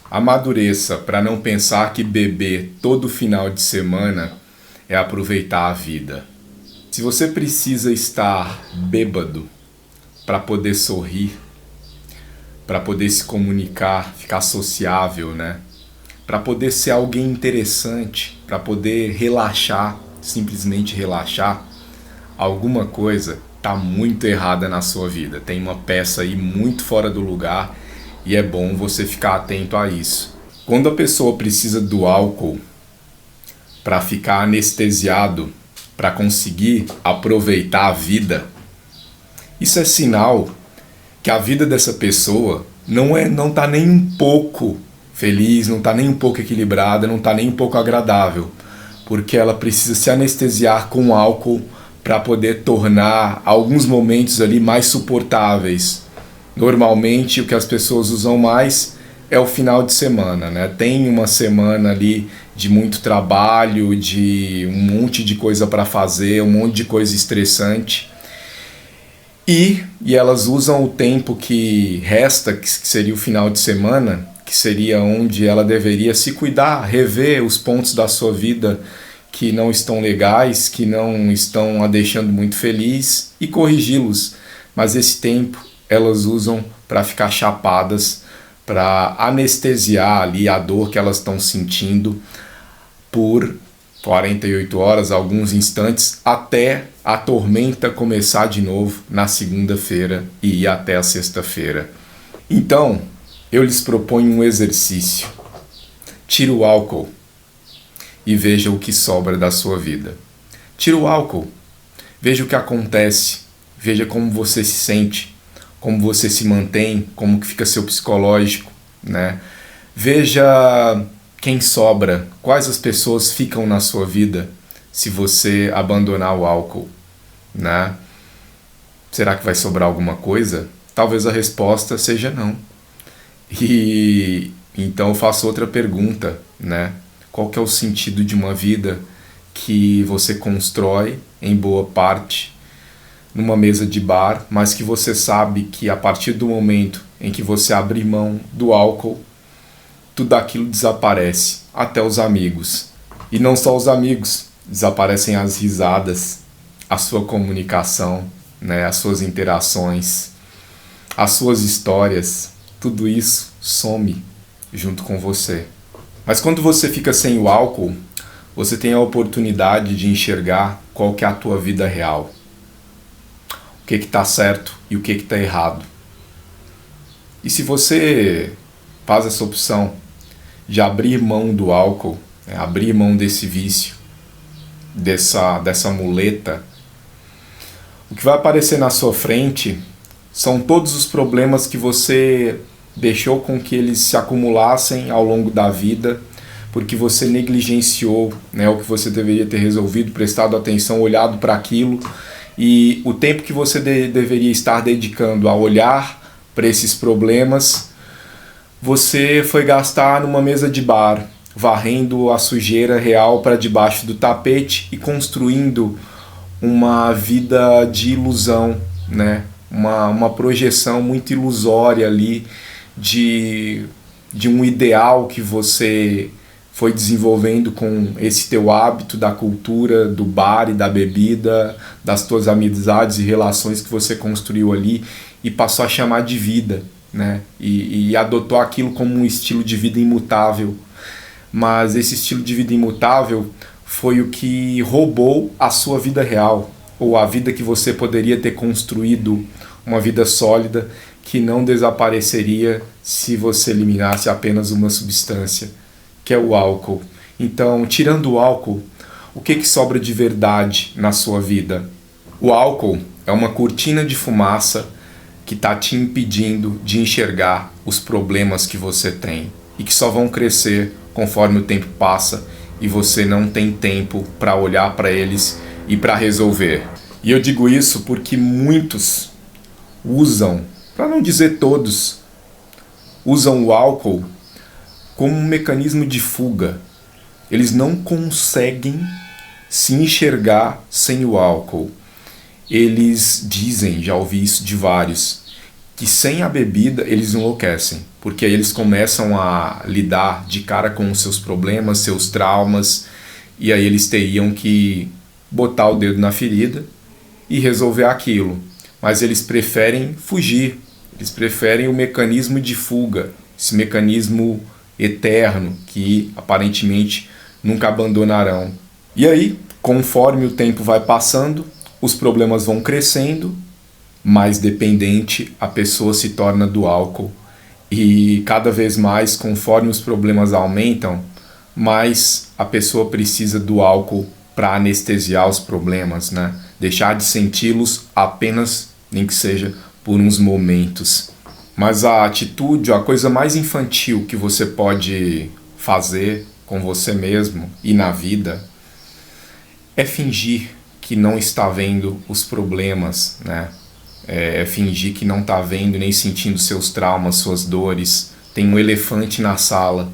Amadureça para não pensar que beber todo final de semana é aproveitar a vida. Se você precisa estar bêbado para poder sorrir, para poder se comunicar, ficar sociável, né? Para poder ser alguém interessante, para poder relaxar, simplesmente relaxar, alguma coisa tá muito errada na sua vida. Tem uma peça aí muito fora do lugar e é bom você ficar atento a isso. Quando a pessoa precisa do álcool para ficar anestesiado, para conseguir aproveitar a vida, isso é sinal que a vida dessa pessoa não tá nem um pouco feliz, não tá nem um pouco equilibrada, não tá nem um pouco agradável, porque ela precisa se anestesiar com álcool para poder tornar alguns momentos ali mais suportáveis. Normalmente o que as pessoas usam mais é o final de semana, né? Tem uma semana ali de muito trabalho, de um monte de coisa para fazer, um monte de coisa estressante. E elas usam o tempo que resta, que seria o final de semana, que seria onde ela deveria se cuidar, rever os pontos da sua vida que não estão legais, que não estão a deixando muito feliz e corrigi-los. Mas esse tempo elas usam para ficar chapadas, para anestesiar ali a dor que elas estão sentindo por 48 horas, alguns instantes, até a tormenta começar de novo na segunda-feira e ir até a sexta-feira. Então, eu lhes proponho um exercício. Tira o álcool e veja o que sobra da sua vida. Tira o álcool, veja o que acontece, veja como você se sente, como você se mantém, como que fica seu psicológico, né? Veja quem sobra, quais as pessoas ficam na sua vida se você abandonar o álcool, né? Será que vai sobrar alguma coisa? Talvez a resposta seja não. E então eu faço outra pergunta, né? Qual que é o sentido de uma vida que você constrói em boa parte numa mesa de bar, mas que você sabe que a partir do momento em que você abrir mão do álcool, tudo aquilo desaparece, até os amigos. E não só os amigos, desaparecem as risadas, a sua comunicação, né, as suas interações, as suas histórias, tudo isso some junto com você. Mas quando você fica sem o álcool, você tem a oportunidade de enxergar qual que é a tua vida real. O que está certo e o que está errado. E se você faz essa opção de abrir mão do álcool, né, abrir mão desse vício, dessa muleta, o que vai aparecer na sua frente são todos os problemas que você deixou com que eles se acumulassem ao longo da vida, porque você negligenciou, né, o que você deveria ter resolvido, prestado atenção, olhado para aquilo, e o tempo que você deveria estar dedicando a olhar para esses problemas, você foi gastar numa mesa de bar, varrendo a sujeira real para debaixo do tapete e construindo uma vida de ilusão, né? Uma projeção muito ilusória ali de um ideal que você foi desenvolvendo com esse teu hábito da cultura, do bar e da bebida, das tuas amizades e relações que você construiu ali e passou a chamar de vida, né? E adotou aquilo como um estilo de vida imutável. Mas esse estilo de vida imutável foi o que roubou a sua vida real, ou a vida que você poderia ter construído, uma vida sólida que não desapareceria se você eliminasse apenas uma substância, que é o álcool. Então, tirando o álcool, o que sobra de verdade na sua vida? O álcool é uma cortina de fumaça que está te impedindo de enxergar os problemas que você tem e que só vão crescer conforme o tempo passa e você não tem tempo para olhar para eles e para resolver. E eu digo isso porque muitos usam, para não dizer todos, usam o álcool como um mecanismo de fuga. Eles não conseguem se enxergar sem o álcool. Eles dizem, já ouvi isso de vários, que sem a bebida eles enlouquecem, porque aí eles começam a lidar de cara com os seus problemas, seus traumas, e aí eles teriam que botar o dedo na ferida e resolver aquilo. Mas eles preferem fugir, eles preferem o mecanismo de fuga, esse mecanismo eterno que aparentemente nunca abandonarão. E aí, conforme o tempo vai passando, os problemas vão crescendo, mais dependente a pessoa se torna do álcool. E cada vez mais, conforme os problemas aumentam, mais a pessoa precisa do álcool para anestesiar os problemas, né? Deixar de senti-los apenas, nem que seja por uns momentos. Mas a atitude, a coisa mais infantil que você pode fazer com você mesmo e na vida é fingir que não está vendo os problemas, né? É fingir que não está vendo nem sentindo seus traumas, suas dores. Tem um elefante na sala,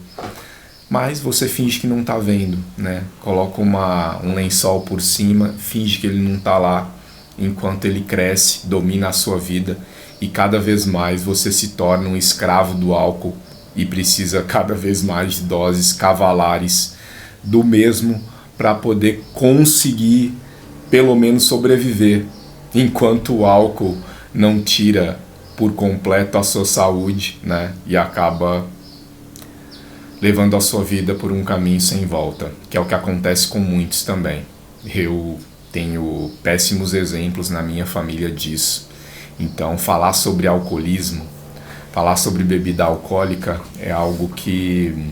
mas você finge que não está vendo, né? Coloca um lençol por cima, finge que ele não está lá, enquanto ele cresce, domina a sua vida e cada vez mais você se torna um escravo do álcool e precisa cada vez mais de doses cavalares do mesmo para poder conseguir pelo menos sobreviver, enquanto o álcool não tira por completo a sua saúde, né? E acaba levando a sua vida por um caminho sem volta, que é o que acontece com muitos também. Eu tenho péssimos exemplos na minha família disso. Então, falar sobre alcoolismo, falar sobre bebida alcoólica é algo que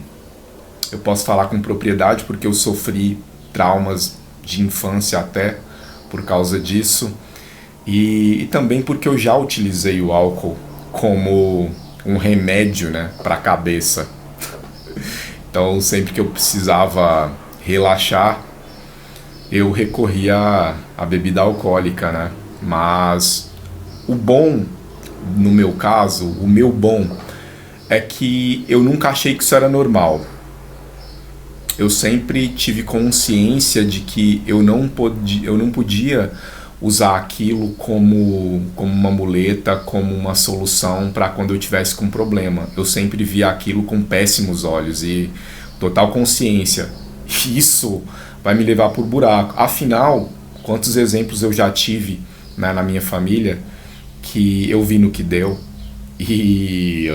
eu posso falar com propriedade porque eu sofri traumas de infância até por causa disso e também porque eu já utilizei o álcool como um remédio, né, para a cabeça. Então, sempre que eu precisava relaxar, eu recorria à bebida alcoólica, né? Mas o bom, no meu caso, o meu bom, é que eu nunca achei que isso era normal. Eu sempre tive consciência de que eu não podia usar aquilo como uma muleta, como uma solução para quando eu tivesse com problema. Eu sempre via aquilo com péssimos olhos e total consciência. Isso vai me levar por buraco. Afinal, quantos exemplos eu já tive, né, na minha família que eu vi no que deu e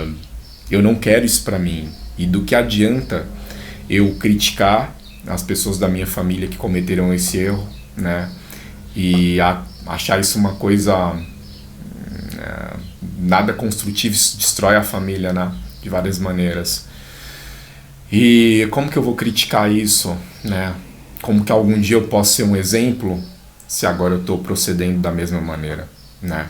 eu não quero isso para mim. E do que adianta eu criticar as pessoas da minha família que cometeram esse erro, né? E achar isso uma coisa nada construtiva, isso destrói a família, né? De várias maneiras. E como que eu vou criticar isso, né? Como que algum dia eu posso ser um exemplo se agora eu estou procedendo da mesma maneira, né?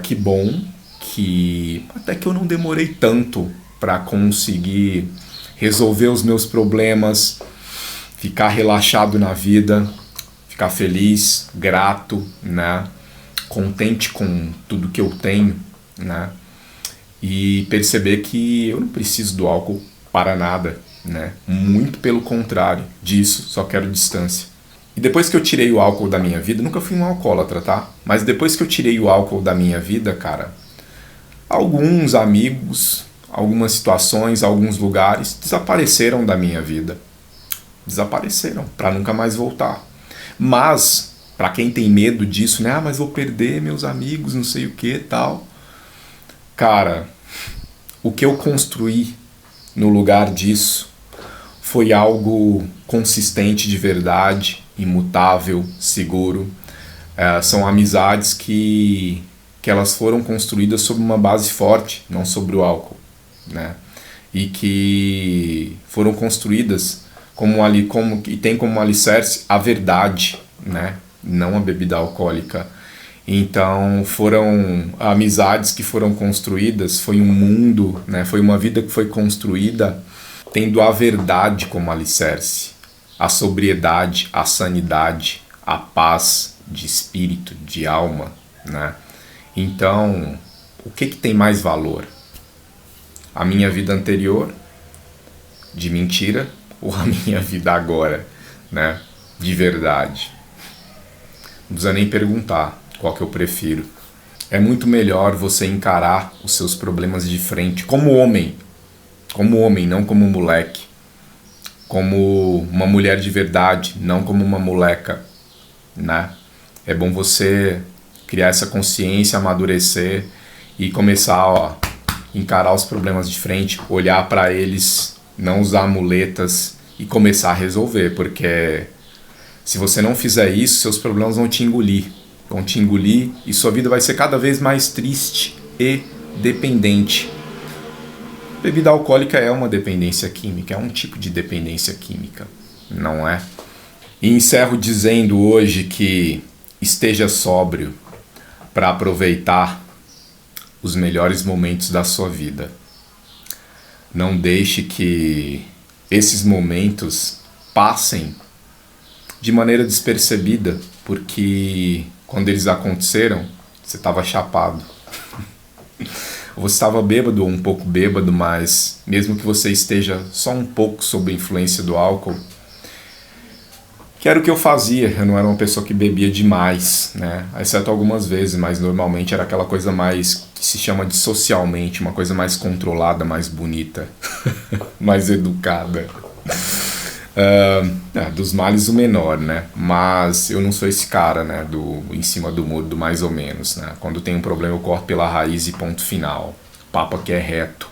Que bom que até que eu não demorei tanto para conseguir resolver os meus problemas, ficar relaxado na vida, ficar feliz, grato, né? Contente com tudo que eu tenho, né? E perceber que eu não preciso do álcool para nada, né? Muito pelo contrário disso, só quero distância. E depois que eu tirei o álcool da minha vida, nunca fui um alcoólatra, tá? Mas depois que eu tirei o álcool da minha vida, cara, alguns amigos, algumas situações, alguns lugares desapareceram da minha vida. Desapareceram, para nunca mais voltar. Mas, para quem tem medo disso, né? Mas vou perder meus amigos, não sei o que, tal. Cara, o que eu construí no lugar disso foi algo consistente de verdade, imutável, seguro. São amizades que elas foram construídas sobre uma base forte, não sobre o álcool, né? E que foram construídas e tem como alicerce a verdade, né? Não a bebida alcoólica. Então foram amizades que foram construídas, foi um mundo, né? Foi uma vida que foi construída tendo a verdade como alicerce, a sobriedade, a sanidade, a paz de espírito, de alma, né? Então, o que tem mais valor? A minha vida anterior, de mentira, ou a minha vida agora, né? De verdade? Não precisa nem perguntar qual que eu prefiro. É muito melhor você encarar os seus problemas de frente como homem, não como moleque, como uma mulher de verdade, não como uma moleca, né? É bom você criar essa consciência, amadurecer e começar a encarar os problemas de frente, olhar para eles, não usar muletas e começar a resolver, porque se você não fizer isso, seus problemas vão te engolir e sua vida vai ser cada vez mais triste e dependente. Bebida alcoólica é uma dependência química, é um tipo de dependência química, não é? E encerro dizendo hoje que esteja sóbrio para aproveitar os melhores momentos da sua vida. Não deixe que esses momentos passem de maneira despercebida, porque quando eles aconteceram, você estava chapado. Você estava bêbado ou um pouco bêbado, mas mesmo que você esteja só um pouco sob a influência do álcool, que era o que eu fazia, eu não era uma pessoa que bebia demais, né? Exceto algumas vezes, mas normalmente era aquela coisa mais que se chama de socialmente, uma coisa mais controlada, mais bonita, mais educada. Dos males o menor, né? Mas eu não sou esse cara, né? Em cima do muro, do mais ou menos, né? Quando tem um problema eu corto pela raiz e ponto final. Papo aqui é reto.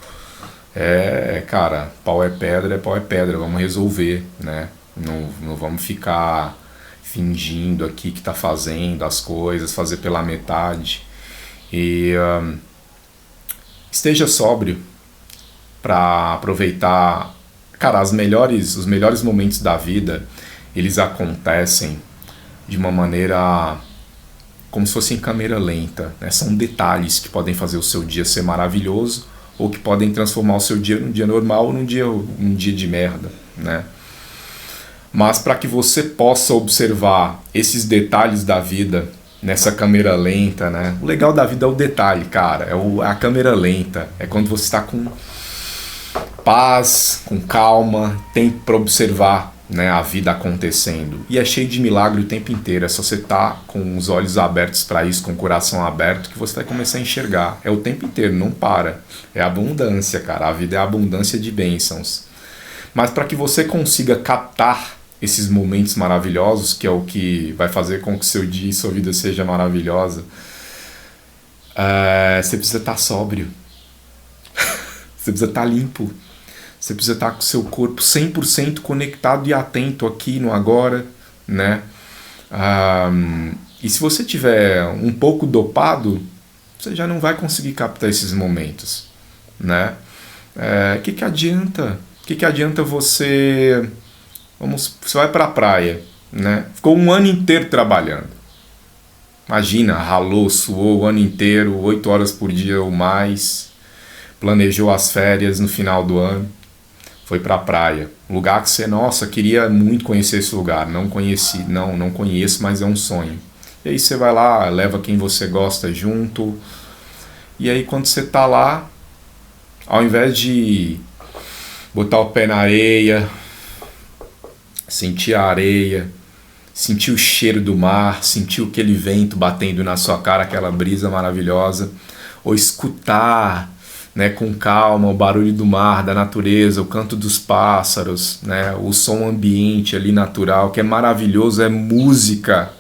Cara, pau é pedra, vamos resolver, né? Não vamos ficar fingindo aqui que tá fazendo as coisas, fazer pela metade. E esteja sóbrio para aproveitar. Cara, os melhores momentos da vida, eles acontecem de uma maneira como se fosse em câmera lenta, né? São detalhes que podem fazer o seu dia ser maravilhoso ou que podem transformar o seu dia num dia normal ou num dia de merda, né? Mas para que você possa observar esses detalhes da vida nessa câmera lenta, né? O legal da vida é o detalhe, cara, a câmera lenta, é quando você está com paz, com calma, tempo para observar, né, a vida acontecendo. E é cheio de milagre o tempo inteiro, é só você estar com os olhos abertos para isso, com o coração aberto, que você vai começar a enxergar. É o tempo inteiro, não para. É abundância, cara. A vida é abundância de bênçãos. Mas para que você consiga captar esses momentos maravilhosos, que é o que vai fazer com que seu dia e sua vida seja maravilhosa, você precisa estar sóbrio. Você precisa estar limpo. Você precisa estar com o seu corpo 100% conectado e atento aqui no agora, né? E se você tiver um pouco dopado, você já não vai conseguir captar esses momentos, né? Que adianta? Que adianta você... Você vai para a praia, né? Ficou um ano inteiro trabalhando. Imagina, ralou, suou o ano inteiro, 8 horas por dia ou mais. Planejou as férias no final do ano. Foi pra praia, um lugar que você, nossa, queria muito conhecer esse lugar, não conheço, mas é um sonho. E aí você vai lá, leva quem você gosta junto, e aí quando você tá lá, ao invés de botar o pé na areia, sentir a areia, sentir o cheiro do mar, sentir aquele vento batendo na sua cara, aquela brisa maravilhosa, ou escutar, né, com calma, o barulho do mar, da natureza, o canto dos pássaros, né, o som ambiente ali natural, que é maravilhoso, é música.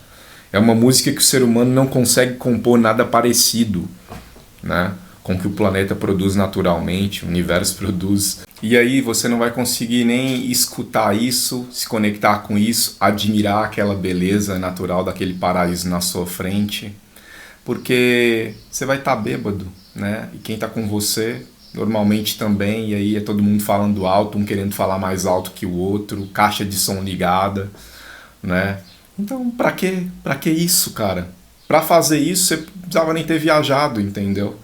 É uma música que o ser humano não consegue compor nada parecido, né, com o que o planeta produz naturalmente, o universo produz. E aí você não vai conseguir nem escutar isso, se conectar com isso, admirar aquela beleza natural daquele paraíso na sua frente, porque você vai estar bêbado, né? E quem está com você normalmente também, e aí é todo mundo falando alto, um querendo falar mais alto que o outro, caixa de som ligada, né? Então, pra que isso, cara? Pra fazer isso, você precisava nem ter viajado, entendeu?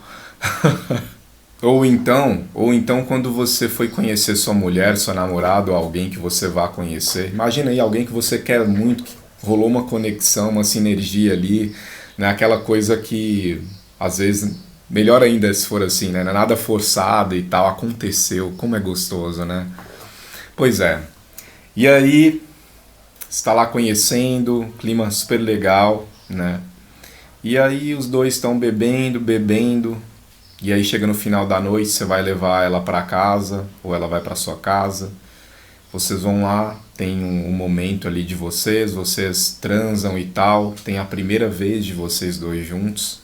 ou então, quando você foi conhecer sua mulher, sua namorada, ou alguém que você vá conhecer, imagina aí alguém que você quer muito, que rolou uma conexão, uma sinergia ali, né? Aquela coisa que, às vezes, melhor ainda se for assim, né? Não é nada forçado e tal, aconteceu, como é gostoso, né? Pois é. E aí, você está lá conhecendo, clima super legal, né? E aí os dois estão bebendo, bebendo. E aí chega no final da noite, você vai levar ela para casa ou ela vai para sua casa. Vocês vão lá, tem um momento ali de vocês transam e tal, tem a primeira vez de vocês dois juntos.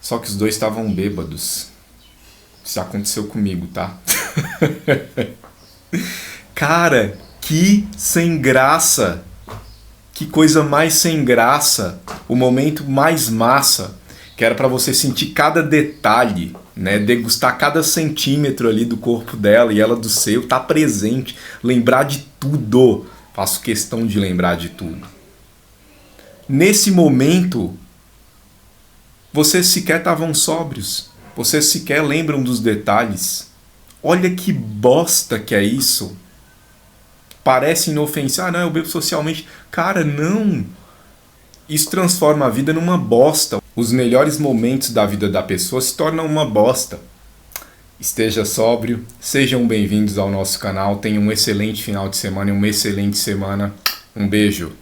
Só que os dois estavam bêbados. Isso aconteceu comigo, tá? Cara, que sem graça! Que coisa mais sem graça! O momento mais massa, que era pra você sentir cada detalhe, né? Degustar cada centímetro ali do corpo dela e ela do seu, tá presente, lembrar de tudo. Faço questão de lembrar de tudo. Nesse momento, vocês sequer estavam sóbrios. Vocês sequer lembram dos detalhes. Olha que bosta que é isso. Parece inofensivo. Ah, não, eu bebo socialmente. Cara, não. Isso transforma a vida numa bosta. Os melhores momentos da vida da pessoa se tornam uma bosta. Esteja sóbrio. Sejam bem-vindos ao nosso canal. Tenham um excelente final de semana e uma excelente semana. Um beijo.